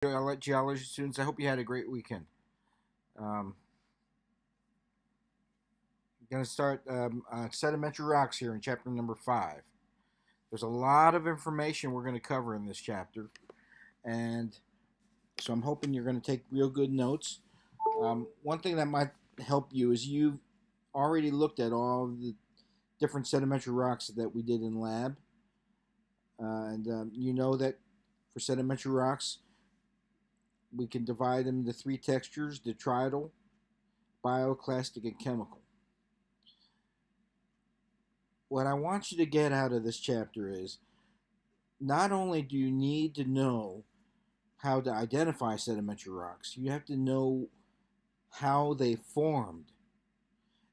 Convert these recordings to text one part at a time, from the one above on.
Geology students. I hope you had a great weekend. Um, going to start Sedimentary Rocks here in chapter number 5. There's a lot of information we're going to cover in this chapter, and so I'm hoping you're going to take real good notes. One thing that might help you is you've already looked at all of the different sedimentary rocks that we did in lab, and you know that for sedimentary rocks, we can divide them into 3 textures: detrital, bioclastic, and chemical. What I want you to get out of this chapter is not only do you need to know how to identify sedimentary rocks, you have to know how they formed,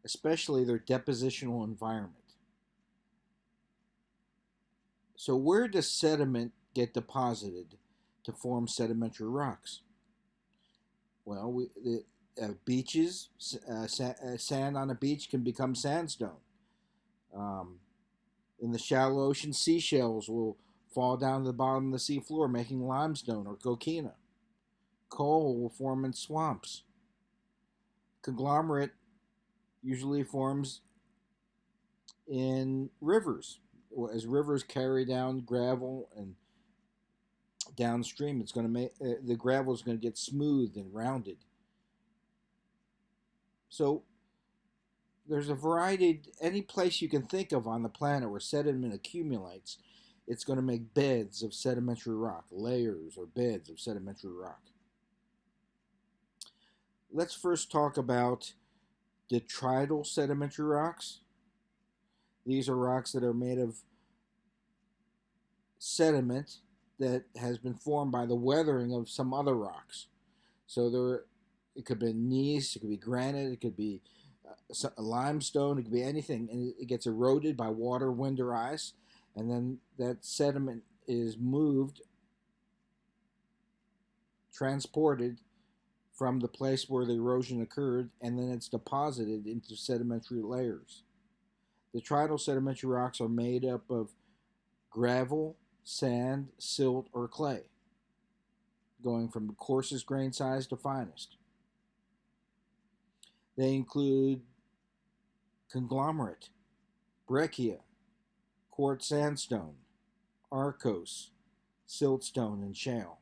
especially their depositional environment. So, where does sediment get deposited to form sedimentary rocks? Well, beaches, sand on a beach can become sandstone. Um, in the shallow ocean, seashells will fall down to the bottom of the seafloor, making limestone or coquina. Coal will form in swamps. Conglomerate usually forms in rivers. As rivers carry down gravel and downstream, it's going to make the gravel is going to get smooth and rounded. So there's a variety. Any place you can think of on the planet where sediment accumulates, it's going to make beds of sedimentary rock, layers or beds of sedimentary rock. Let's first talk about detrital sedimentary rocks. These are rocks that are made of sediment that has been formed by the weathering of some other rocks. So it could be gneiss, it could be granite, it could be limestone, it could be anything, and it gets eroded by water, wind, or ice, and then that sediment is moved, transported from the place where the erosion occurred, and then it's deposited into sedimentary layers. Detrital sedimentary rocks are made up of gravel, sand, silt, or clay, going from the coarsest grain size to finest. They include conglomerate, breccia, quartz sandstone, arkose, siltstone, and shale.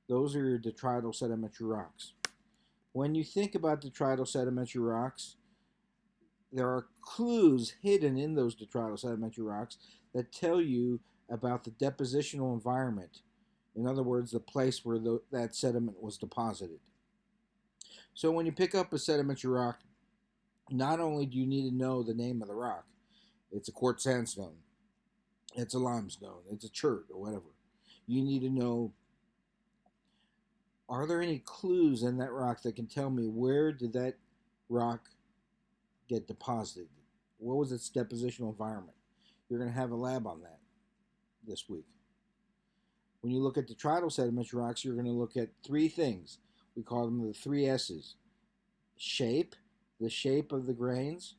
Those are your detrital sedimentary rocks. When you think about detrital sedimentary rocks, there are clues hidden in those detrital sedimentary rocks that tell you about the depositional environment. In other words, the place where that sediment was deposited. So when you pick up a sedimentary rock, not only do you need to know the name of the rock, it's a quartz sandstone, it's a limestone, it's a chert, or whatever. You need to know, are there any clues in that rock that can tell me where did that rock get deposited? What was its depositional environment? You're going to have a lab on that this week. When you look at detrital sedimentary rocks, you're going to look at 3 things. We call them the 3 S's. Shape, the shape of the grains.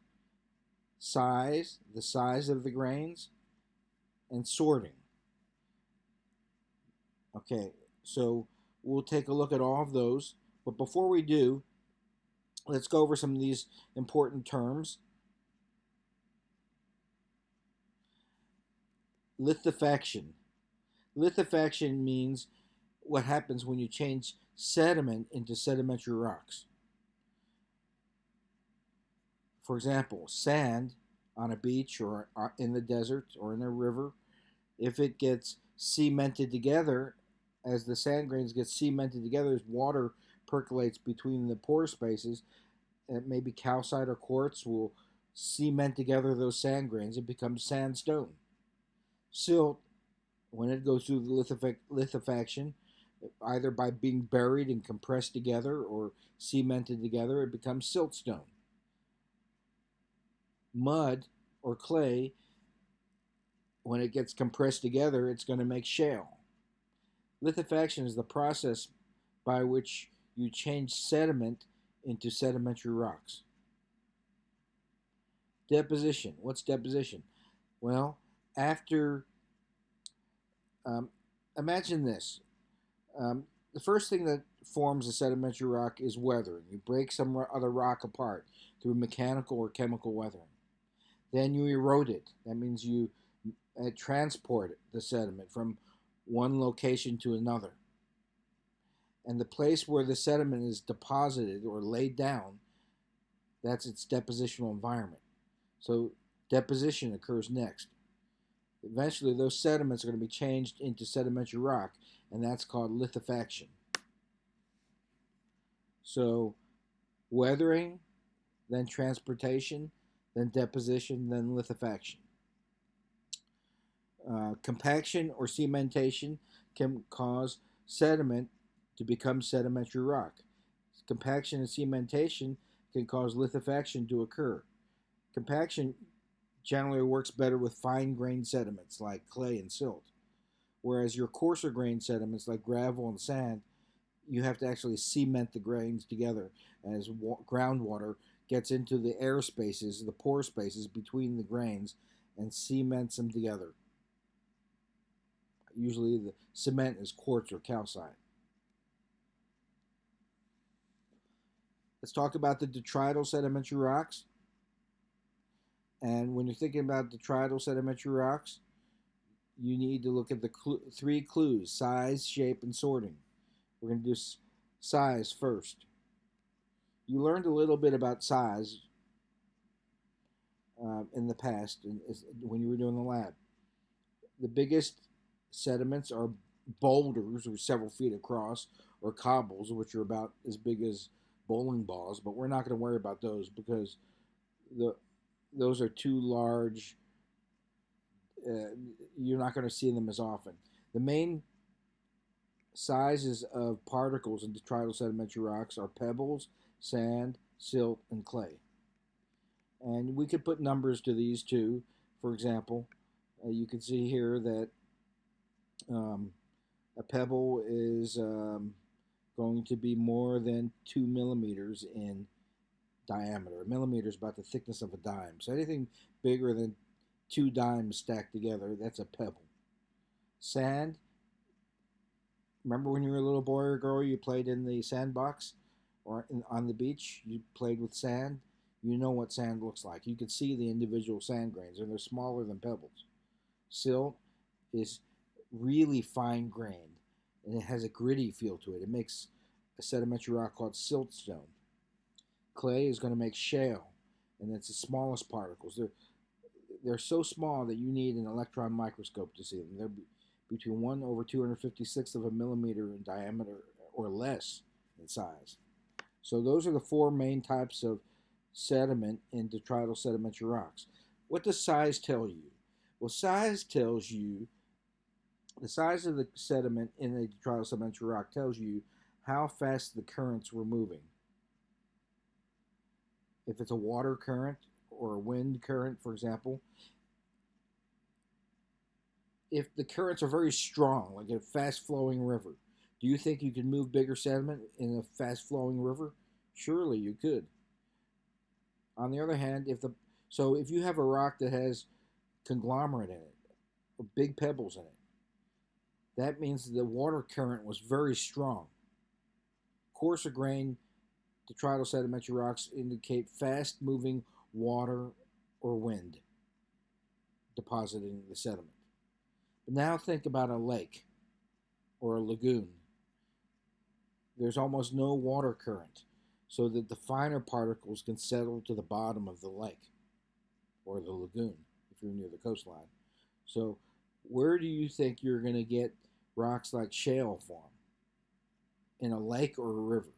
Size, the size of the grains. And sorting. Okay, so we'll take a look at all of those. But before we do, let's go over some of these important terms. Lithofaction. Lithofaction means what happens when you change sediment into sedimentary rocks. For example, sand on a beach or in the desert or in a river, if it gets cemented together, as the sand grains get cemented together, as water percolates between the pore spaces, maybe calcite or quartz will cement together those sand grains. It becomes sandstone. Silt, when it goes through the lithofaction, either by being buried and compressed together or cemented together, it becomes siltstone. Mud or clay, when it gets compressed together, it's going to make shale. Lithofaction is the process by which you change sediment into sedimentary rocks. Deposition. What's deposition? Well, after, imagine this. the first thing that forms a sedimentary rock is weathering. You break some other rock apart through mechanical or chemical weathering. Then you erode it. That means you transport the sediment from one location to another. And the place where the sediment is deposited or laid down, that's its depositional environment. So deposition occurs next. Eventually, those sediments are going to be changed into sedimentary rock, and that's called lithofaction. So weathering, then transportation, then deposition, then lithofaction. Compaction or cementation can cause sediment to become sedimentary rock. Compaction and cementation can cause lithofaction to occur. Compaction generally works better with fine-grained sediments like clay and silt, whereas your coarser-grained sediments like gravel and sand, you have to actually cement the grains together as groundwater gets into the air spaces, the pore spaces between the grains, and cements them together. Usually the cement is quartz or calcite. Let's talk about the detrital sedimentary rocks. And when you're thinking about detrital sedimentary rocks, you need to look at the three clues: size, shape, and sorting. We're going to do size first. You learned a little bit about size in the past when you were doing the lab. The biggest sediments are boulders, or several feet across, or cobbles, which are about as big as bowling balls, but we're not going to worry about those because those are too large. You're not going to see them as often. The main sizes of particles in detrital sedimentary rocks are pebbles, sand, silt, and clay. And we could put numbers to these too. For example, you can see here that a pebble is going to be more than 2 millimeters in diameter. A millimeter is about the thickness of a dime. So anything bigger than 2 dimes stacked together, that's a pebble. Sand. Remember when you were a little boy or girl, you played in the sandbox or on the beach? You played with sand. You know what sand looks like. You can see the individual sand grains, and they're smaller than pebbles. Silt is really fine grained, and it has a gritty feel to it. It makes a sedimentary rock called siltstone. Clay is going to make shale, and it's the smallest particles. They're so small that you need an electron microscope to see them. They're between 1/256 of a millimeter in diameter or less in size. So those are the 4 main types of sediment in detrital sedimentary rocks. What does size tell you? Well, size tells you, the size of the sediment in a detrital sedimentary rock tells you how fast the currents were moving. If it's a water current or a wind current, for example, if the currents are very strong, like a fast-flowing river, do you think you could move bigger sediment in a fast-flowing river? Surely you could. On the other hand, if you have a rock that has conglomerate in it, or big pebbles in it, that means the water current was very strong. Coarser grain detrital sedimentary rocks indicate fast-moving water or wind depositing the sediment. But now think about a lake or a lagoon. There's almost no water current, so that the finer particles can settle to the bottom of the lake or the lagoon if you're near the coastline. So where do you think you're going to get rocks like shale form? In a lake or a river?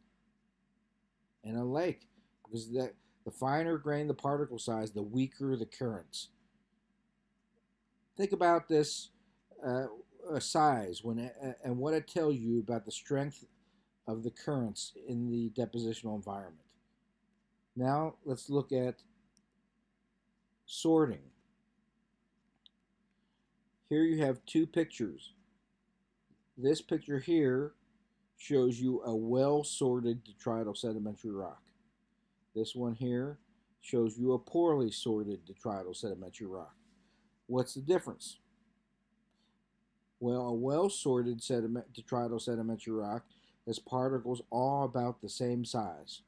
In a lake, because the finer grain the particle size, the weaker the currents. Think about this size and what it tells you about the strength of the currents in the depositional environment. Now let's look at sorting. Here you have 2 pictures. This picture here shows you a well-sorted detrital sedimentary rock. This one here shows you a poorly sorted detrital sedimentary rock. What's the difference? Well, a well-sorted detrital sedimentary rock has particles all about the same size.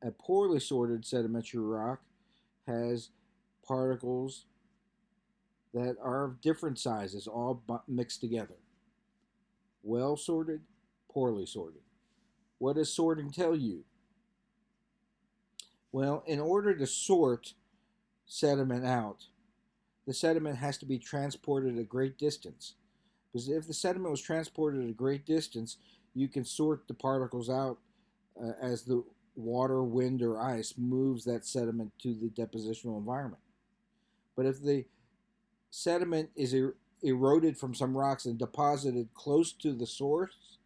A poorly sorted sedimentary rock has particles that are of different sizes, all mixed together. Well sorted, poorly sorted. What does sorting tell you? Well, in order to sort sediment out, the sediment has to be transported a great distance. Because if the sediment was transported at a great distance, you can sort the particles out as the water, wind, or ice moves that sediment to the depositional environment. But if the sediment is eroded from some rocks and deposited close to the source,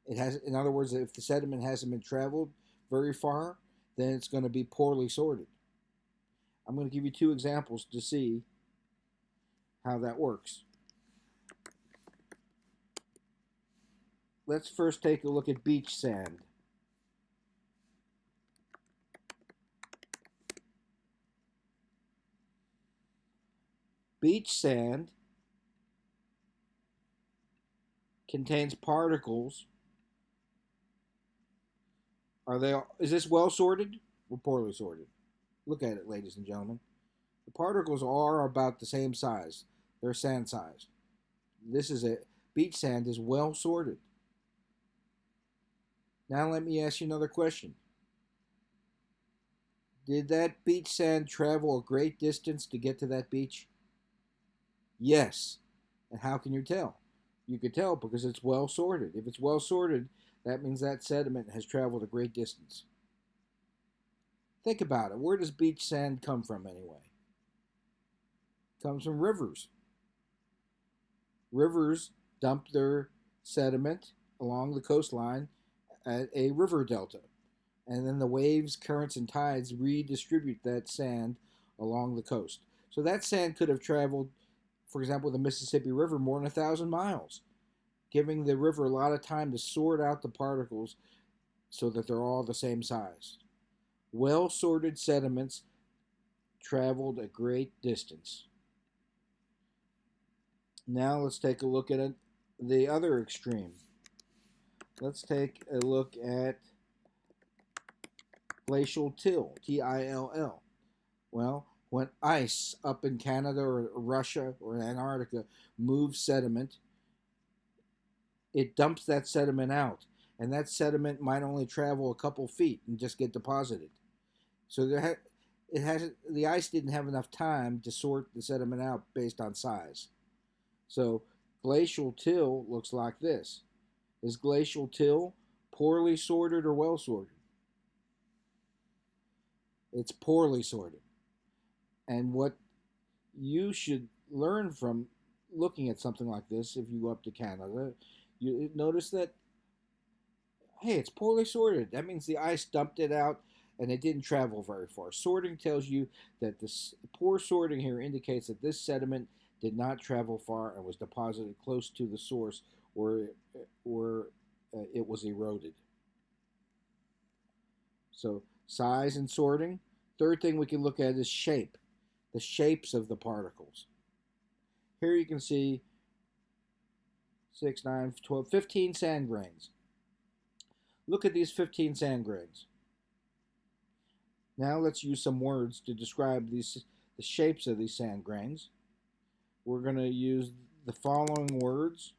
it has, in other words, if the sediment hasn't been traveled very far, then it's going to be poorly sorted. I'm going to give you two examples to see how that works. Let's first take a look at beach sand. Beach sand contains particles. Is this well sorted or poorly sorted? Look at it, ladies and gentlemen. The particles are about the same size. They're sand sized. Beach sand is well sorted. Now let me ask you another question. Did that beach sand travel a great distance to get to that beach? Yes. And how can you tell? You could tell because it's well sorted. If it's well sorted, that means that sediment has traveled a great distance. Think about it. Where does beach sand come from anyway? It comes from rivers. Rivers dump their sediment along the coastline at a river delta. And then the waves, currents, and tides redistribute that sand along the coast. So that sand could have traveled, for example, the Mississippi River more than 1,000 miles, giving the river a lot of time to sort out the particles so that they're all the same size. Well-sorted sediments traveled a great distance. Now let's take a look at the other extreme. Let's take a look at glacial till, T-I-L-L. Well, when ice up in Canada or Russia or Antarctica moves sediment, it dumps that sediment out, and that sediment might only travel a couple feet and just get deposited. So the ice didn't have enough time to sort the sediment out based on size. So glacial till looks like this. Is glacial till poorly sorted or well sorted? It's poorly sorted. And what you should learn from looking at something like this, if you go up to Canada, you notice that, hey, it's poorly sorted. That means the ice dumped it out and it didn't travel very far. Sorting tells you that this poor sorting here indicates that this sediment did not travel far and was deposited close to the source where it was eroded. So size and sorting. Third thing we can look at is shape. The shapes of the particles. Here you can see 6, 9, 12, 15 sand grains. Look at these 15 sand grains. Now let's use some words to describe the shapes of these sand grains. We're going to use the following words: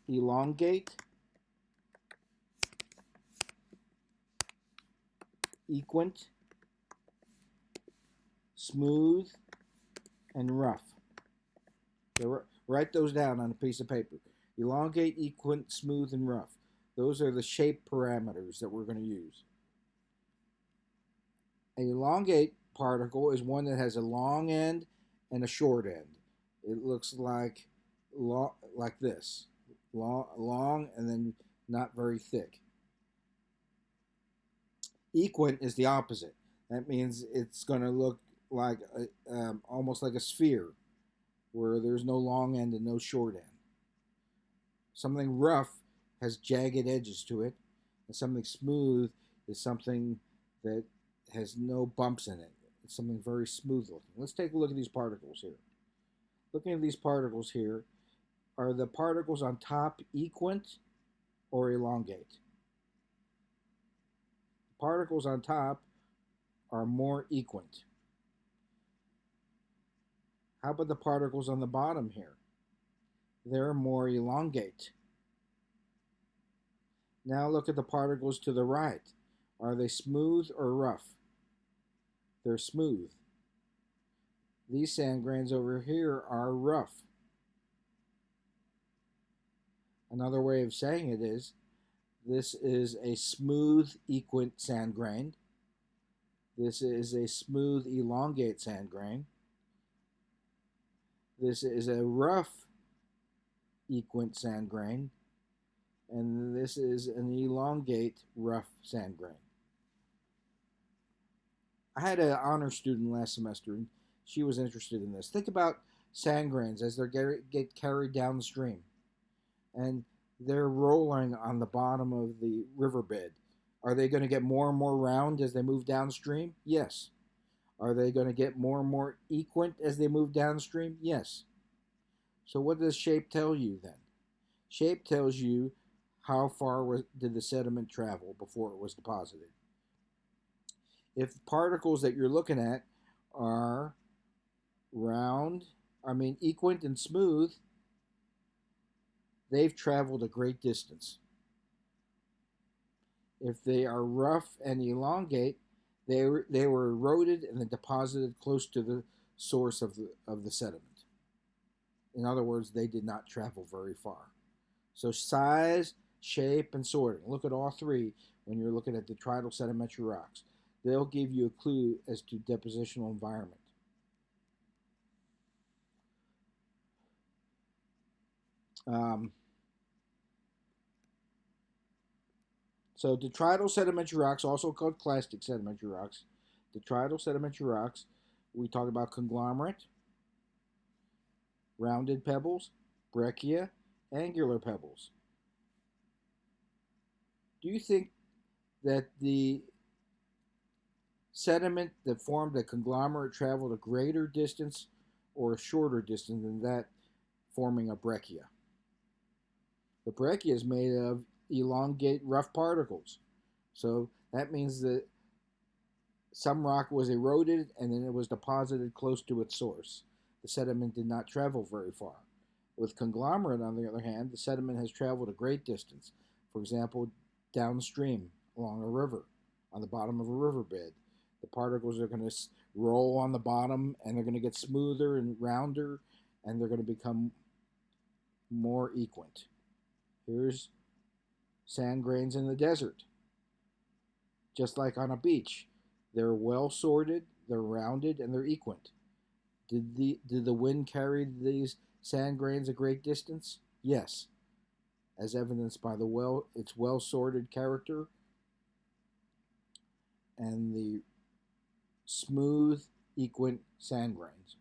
elongate, equant, smooth, and rough. So write those down on a piece of paper. Elongate, equant, smooth, and rough. Those are the shape parameters that we're going to use. An elongate particle is one that has a long end and a short end. It looks like this. Long and then not very thick. Equant is the opposite. That means it's going to look like almost like a sphere, where there's no long end and no short end. Something rough has jagged edges to it, and something smooth is something that has no bumps in it. It's something very smooth looking. Let's take a look at these particles here. Looking at these particles here, Are the particles on top equant or elongate? Particles on top are more equant. How about the particles on the bottom here? They're more elongate. Now look at the particles to the right. Are they smooth or rough? They're smooth. These sand grains over here are rough. Another way of saying it is, this is a smooth equant sand grain. This is a smooth elongate sand grain. This is a rough equant sand grain. And this is an elongate rough sand grain. I had an honor student last semester, and she was interested in this. Think about sand grains as they get carried down the stream, and they're rolling on the bottom of the riverbed. Are they going to get more and more round as they move downstream? Yes. Are they going to get more and more equant as they move downstream? Yes. So what does shape tell you then? Shape tells you how far did the sediment travel before it was deposited. If particles that you're looking at are equant and smooth, they've traveled a great distance. If they are rough and elongate, they were eroded and then deposited close to the source of the sediment. In other words, they did not travel very far. So size, shape, and sorting. Look at all three when you're looking at detrital sedimentary rocks. They'll give you a clue as to depositional environment. So detrital sedimentary rocks, also called clastic sedimentary rocks. Detrital sedimentary rocks, we talk about conglomerate, rounded pebbles, breccia, angular pebbles. Do you think that the sediment that formed a conglomerate traveled a greater distance or a shorter distance than that forming a breccia? The breccia is made of elongate rough particles. So that means that some rock was eroded and then it was deposited close to its source. The sediment did not travel very far. With conglomerate, on the other hand, the sediment has traveled a great distance. For example, downstream along a river, on the bottom of a riverbed. The particles are going to roll on the bottom and they're going to get smoother and rounder and they're going to become more equant. Here's sand grains in the desert. Just like on a beach. They're well sorted, they're rounded, and they're equant. Did the wind carry these sand grains a great distance? Yes, as evidenced by its well sorted character and the smooth, equant sand grains.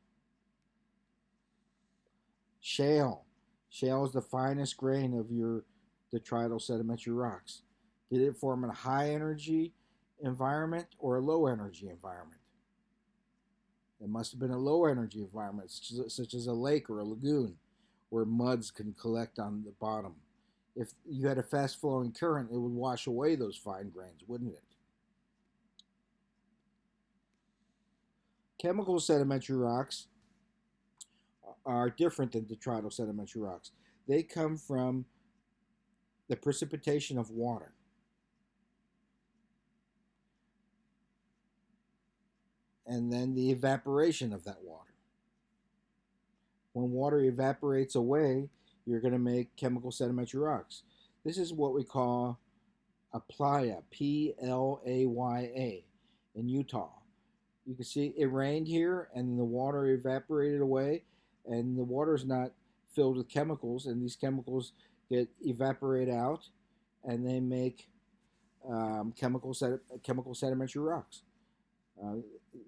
Shale. Shale is the finest grain of your detrital sedimentary rocks. Did it form in a high energy environment or a low energy environment? It must have been a low energy environment, such as a lake or a lagoon, where muds can collect on the bottom. If you had a fast flowing current, it would wash away those fine grains, wouldn't it? Chemical sedimentary rocks are different than detrital sedimentary rocks. They come from the precipitation of water. And then the evaporation of that water. When water evaporates away, you're going to make chemical sedimentary rocks. This is what we call a playa, Playa, in Utah. You can see it rained here and the water evaporated away, and the water is not filled with chemicals, and these chemicals get evaporate out and they make chemical sedimentary rocks.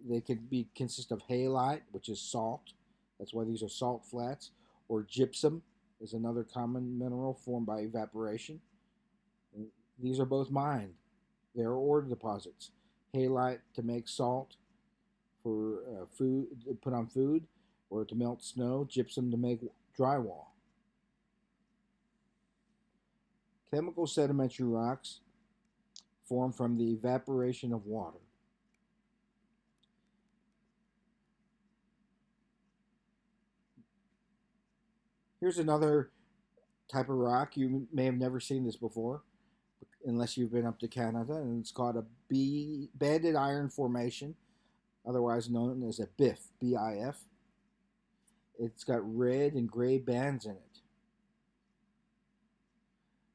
They could consist of halite, which is salt. That's why these are salt flats. Or gypsum is another common mineral formed by evaporation. These are both mined. They are ore deposits. Halite to make salt for food, put on food, or to melt snow. Gypsum to make drywall. Chemical sedimentary rocks form from the evaporation of water. Here's another type of rock. You may have never seen this before, unless you've been up to Canada, and it's called a banded iron formation, otherwise known as a BIF, B-I-F. It's got red and gray bands in it.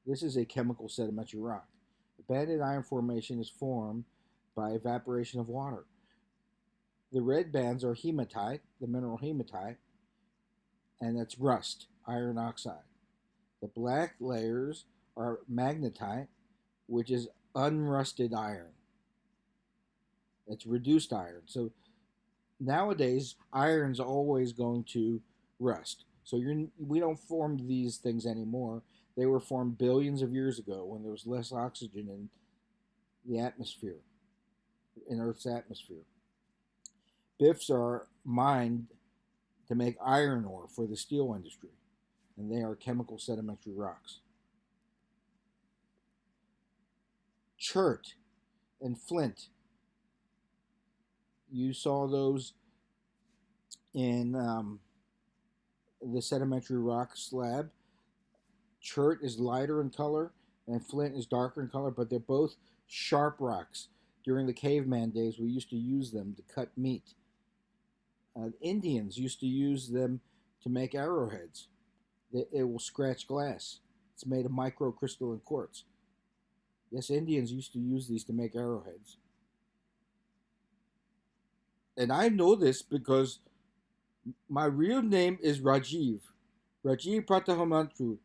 This is a chemical sedimentary rock. The banded iron formation is formed by evaporation of water. The red bands are hematite, the mineral hematite, and that's rust, iron oxide. The black layers are magnetite, which is unrusted iron. It's reduced iron. So nowadays, iron's always going to rust. So we don't form these things anymore. They were formed billions of years ago when there was less oxygen in the atmosphere, in Earth's atmosphere. BIFs are mined to make iron ore for the steel industry, and they are chemical sedimentary rocks. Chert and flint. You saw those in the sedimentary rock slab. Chert is lighter in color and flint is darker in color, but they're both sharp rocks. During the caveman days, we used to use them to cut meat. Indians used to use them to make arrowheads. It will scratch glass. It's made of microcrystalline quartz. Yes, Indians used to use these to make arrowheads. And I know this because my real name is Rajiv Pratahomantru.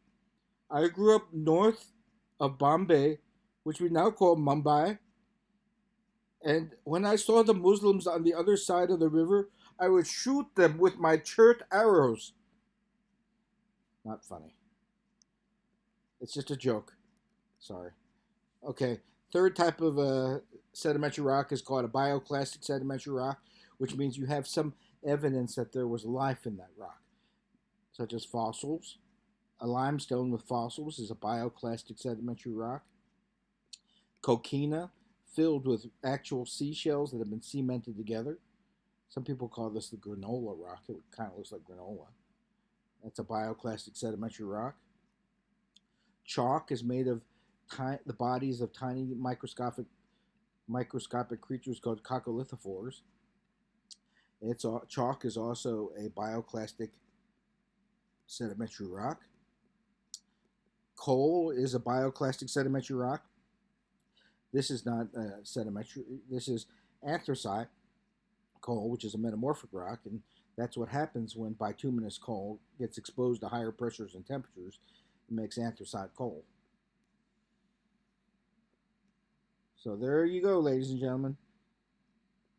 I grew up north of Bombay, which we now call Mumbai. And when I saw the Muslims on the other side of the river, I would shoot them with my chert arrows. Not funny. It's just a joke. Sorry. Okay, third type of sedimentary rock is called a bioclastic sedimentary rock, which means you have some evidence that there was life in that rock, such as fossils. A limestone with fossils is a bioclastic sedimentary rock. Coquina, filled with actual seashells that have been cemented together. Some people call this the granola rock. It kind of looks like granola. That's a bioclastic sedimentary rock. Chalk is made of the bodies of tiny microscopic creatures called coccolithophores. Chalk is also a bioclastic sedimentary rock. Coal is a bioclastic sedimentary rock. This is not sedimentary. This is anthracite coal, which is a metamorphic rock, and that's what happens when bituminous coal gets exposed to higher pressures and temperatures. It makes anthracite coal. So there you go, ladies and gentlemen.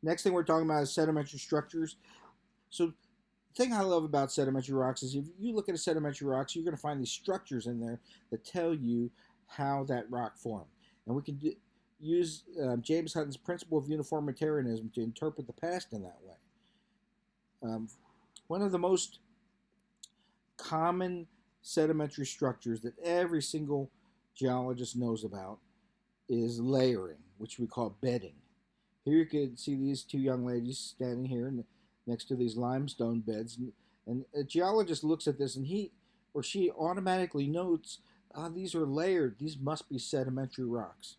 Next thing we're talking about is sedimentary structures. So the thing I love about sedimentary rocks is if you look at a sedimentary rocks, you're going to find these structures in there that tell you how that rock formed. And we can use James Hutton's principle of uniformitarianism to interpret the past in that way. One of the most common sedimentary structures that every single geologist knows about is layering, which we call bedding. Here you can see these two young ladies standing here next to these limestone beds, and a geologist looks at this and he or she automatically notes, these are layered, these must be sedimentary rocks.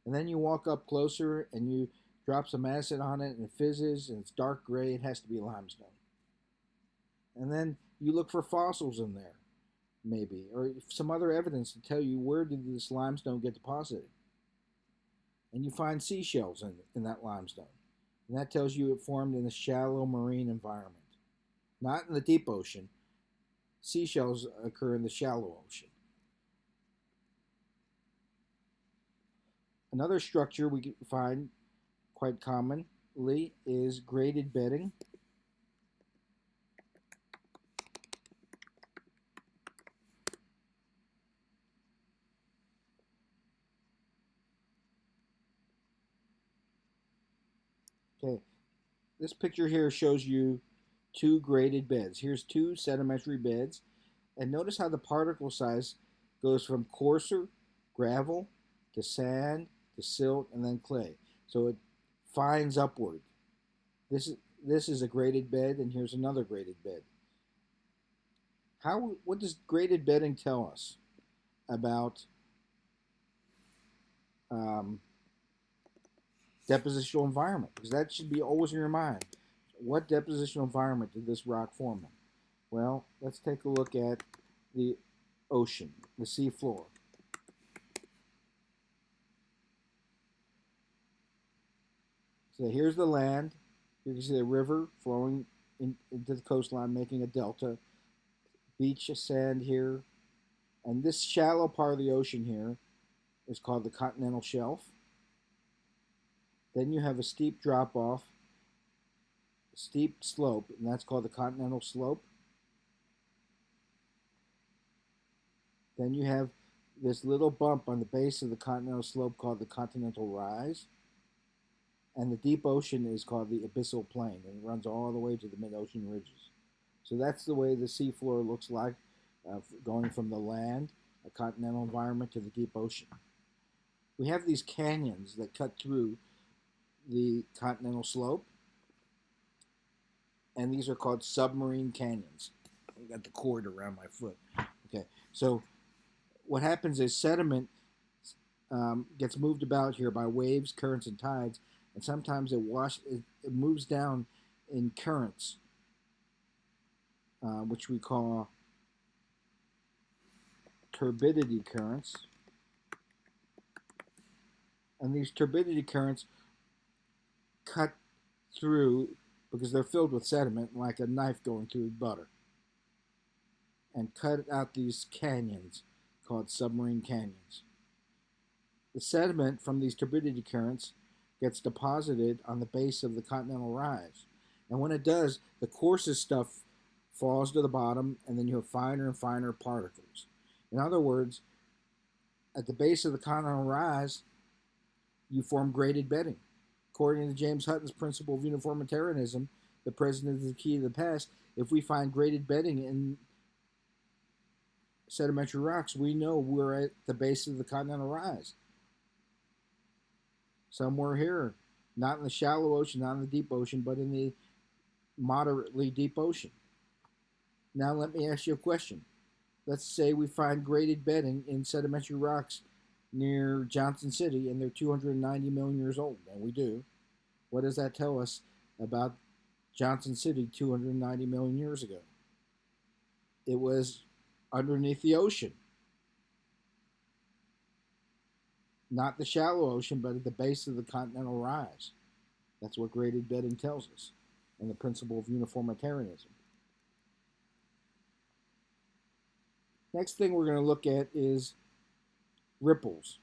And then you walk up closer and you drop some acid on it and it fizzes and it's dark gray, it has to be limestone. And then you look for fossils in there, maybe, or some other evidence to tell you where did this limestone get deposited. And you find seashells in that limestone. And that tells you it formed in a shallow marine environment. Not in the deep ocean. Seashells occur in the shallow ocean. Another structure we find quite commonly is graded bedding. Okay, this picture here shows you two graded beds. Here's two sedimentary beds, and notice how the particle size goes from coarser gravel to sand to silt and then clay. So it fines upward. This is this is a graded bed, and here's another graded bed. What does graded bedding tell us about um, depositional environment? Because that should be always in your mind. What depositional environment did this rock form in? Well, let's take a look at the ocean, the sea floor. So here's the land. You can see the river flowing into the coastline, making a delta. Beach sand here. And this shallow part of the ocean here is called the continental shelf. Then you have a steep drop off, steep slope, and that's called the continental slope. Then you have this little bump on the base of the continental slope called the continental rise. And the deep ocean is called the abyssal plain, and it runs all the way to the mid-ocean ridges. So that's the way the seafloor looks like, going from the land, a continental environment, to the deep ocean. We have these canyons that cut through the continental slope, and these are called submarine canyons. I've got the cord around my foot. Okay, so what happens is sediment gets moved about here by waves, currents, and tides, and sometimes it moves down in currents, which we call turbidity currents. And these turbidity currents cut through, because they're filled with sediment, like a knife going through butter, and cut out these canyons called submarine canyons. The sediment from these turbidity currents gets deposited on the base of the continental rise. And when it does, the coarsest stuff falls to the bottom, and then you have finer and finer particles. In other words, at the base of the continental rise, you form graded bedding. According to James Hutton's principle of uniformitarianism, the present is the key to the past. If we find graded bedding in sedimentary rocks, we know we're at the base of the continental rise. Somewhere here, not in the shallow ocean, not in the deep ocean, but in the moderately deep ocean. Now let me ask you a question. Let's say we find graded bedding in sedimentary rocks near Johnson City, and they're 290 million years old, and we do. What does that tell us about Johnson City 290 million years ago? It was underneath the ocean. Not the shallow ocean, but at the base of the continental rise. That's what graded bedding tells us, and the principle of uniformitarianism. Next thing we're going to look at is ripples.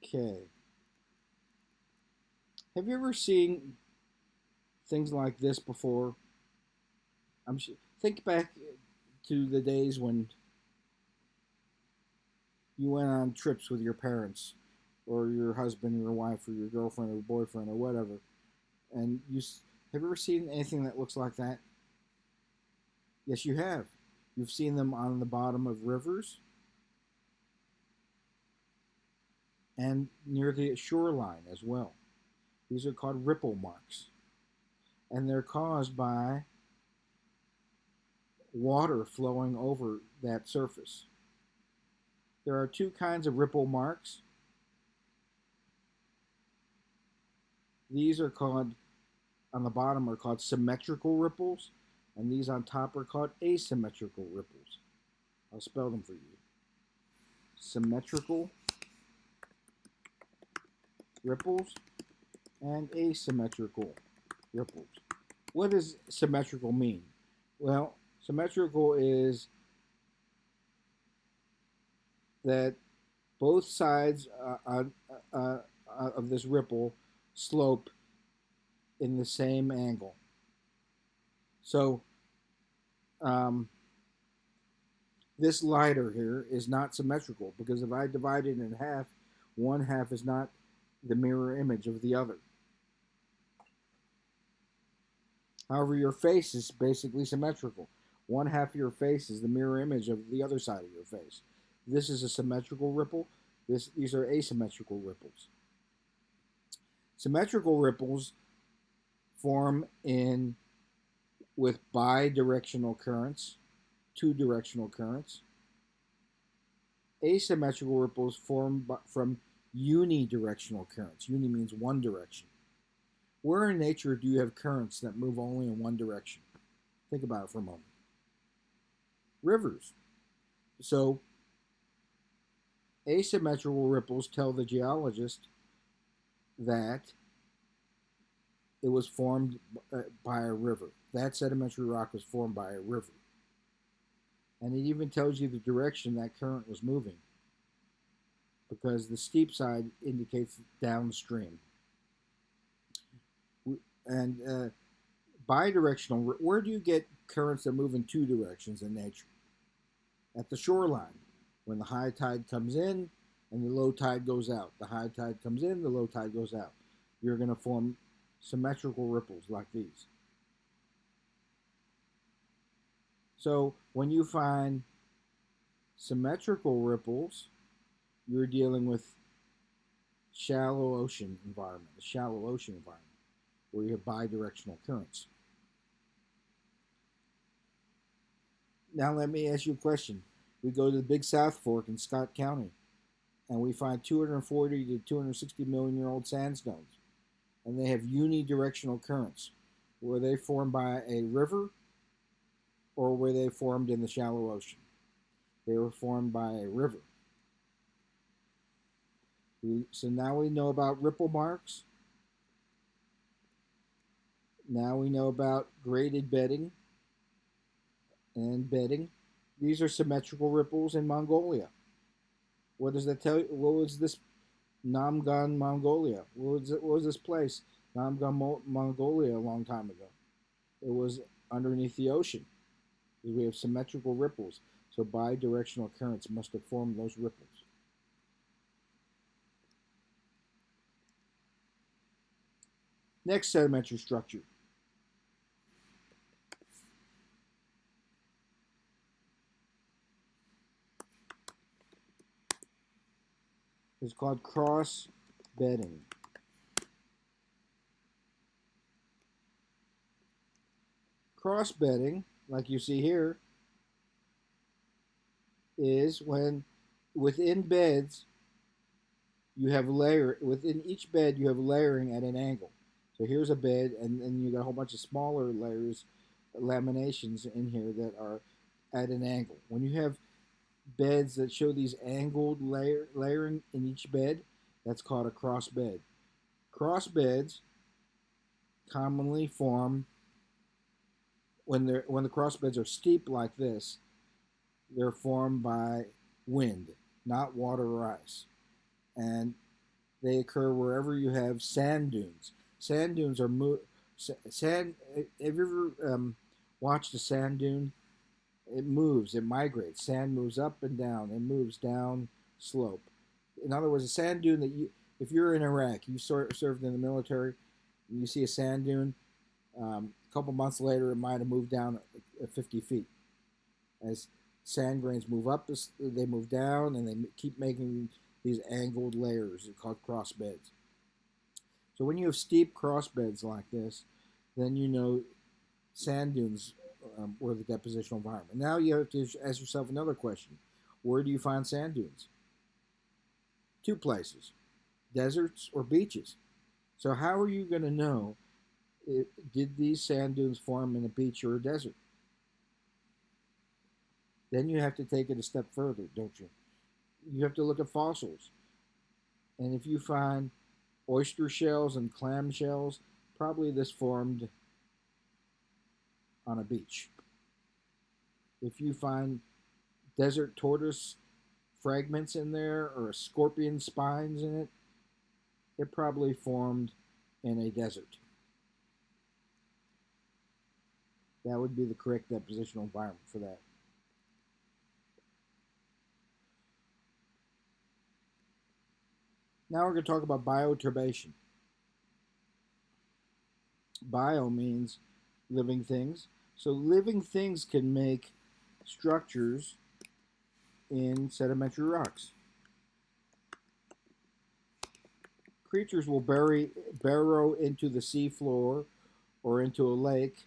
Okay. Have you ever seen things like this before? Think back to the days when you went on trips with your parents, or your husband, or your wife, or your girlfriend, or boyfriend, or whatever, and have you ever seen anything that looks like that? Yes, you have. You've seen them on the bottom of rivers and near the shoreline as well. These are called ripple marks, and they're caused by water flowing over that surface. There are two kinds of ripple marks. These are called, on the bottom, are called symmetrical ripples, and these on top are called asymmetrical ripples. I'll spell them for you. Symmetrical ripples and asymmetrical ripples. What does symmetrical mean? Well, symmetrical is that both sides of this ripple slope in the same angle. So This lighter here is not symmetrical because if I divide it in half, one half is not the mirror image of the other. However, your face is basically symmetrical. One half of your face is the mirror image of the other side of your face. This is a symmetrical ripple. These are asymmetrical ripples. Symmetrical ripples form in with bidirectional currents, two-directional currents. Asymmetrical ripples form from unidirectional currents. Uni means one direction. Where in nature do you have currents that move only in one direction? Think about it for a moment. Rivers. So asymmetrical ripples tell the geologist that it was formed by a river. That sedimentary rock was formed by a river. And it even tells you the direction that current was moving because the steep side indicates downstream. And bidirectional, where do you get currents that move in two directions in nature? At the shoreline, when the high tide comes in and the low tide goes out. The high tide comes in, the low tide goes out. You're going to form symmetrical ripples like these. So when you find symmetrical ripples, you're dealing with shallow ocean environment, a shallow ocean environment, where you have bidirectional currents. Now let me ask you a question. We go to the Big South Fork in Scott County, and we find 240 to 260 million year old sandstones, and they have unidirectional currents. Were they formed by a river, or were they formed in the shallow ocean? They were formed by a river. So now we know about ripple marks. Now we know about graded bedding and bedding. These are symmetrical ripples in Mongolia. What does that tell you? What was this? Namgan, Mongolia. What was this place? Namgan, Mongolia, a long time ago. It was underneath the ocean. We have symmetrical ripples. So bidirectional currents must have formed those ripples. Next sedimentary structure. Is called crossbedding. Crossbedding, like you see here, is when within beds you have within each bed you have layering at an angle. So here's a bed, and then you got a whole bunch of smaller layers, laminations in here that are at an angle. When you have beds that show these angled layering in each bed, that's called a cross bed. Cross beds commonly form when the cross beds are steep like this. They're formed by wind, not water or ice, and they occur wherever you have sand dunes. Sand dunes are sand. Have you ever watched a sand dune? It moves, it migrates. Sand moves up and down. It moves down slope. In other words, a sand dune if you're in Iraq, you served in the military, and you see a sand dune, a couple months later, it might have moved down 50 feet. As sand grains move up, they move down, and they keep making these angled layers called cross beds. So when you have steep cross beds like this, then you know sand dunes were the depositional environment. Now you have to ask yourself another question. Where do you find sand dunes? Two places, deserts or beaches. So how are you going to know did these sand dunes form in a beach or a desert? Then you have to take it a step further, don't you? You have to look at fossils. And if you find oyster shells and clam shells, probably this formed on a beach. If you find desert tortoise fragments in there or scorpion spines in it, it probably formed in a desert. That would be the correct depositional environment for that. Now we're going to talk about bioturbation. Bio means living things. So living things can make structures in sedimentary rocks. Creatures will burrow into the seafloor or into a lake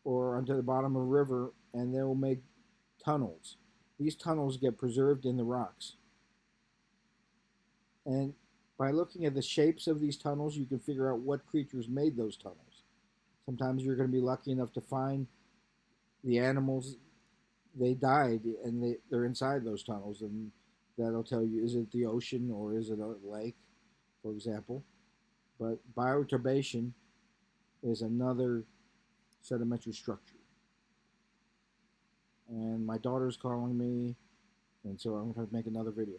or onto the bottom of a river, and they will make tunnels. These tunnels get preserved in the rocks. And by looking at the shapes of these tunnels, you can figure out what creatures made those tunnels. Sometimes you're going to be lucky enough to find the animals, they died and they're inside those tunnels, and that'll tell you, is it the ocean or is it a lake, for example. But bioturbation is another sedimentary structure. And my daughter's calling me, and so I'm going to make another video.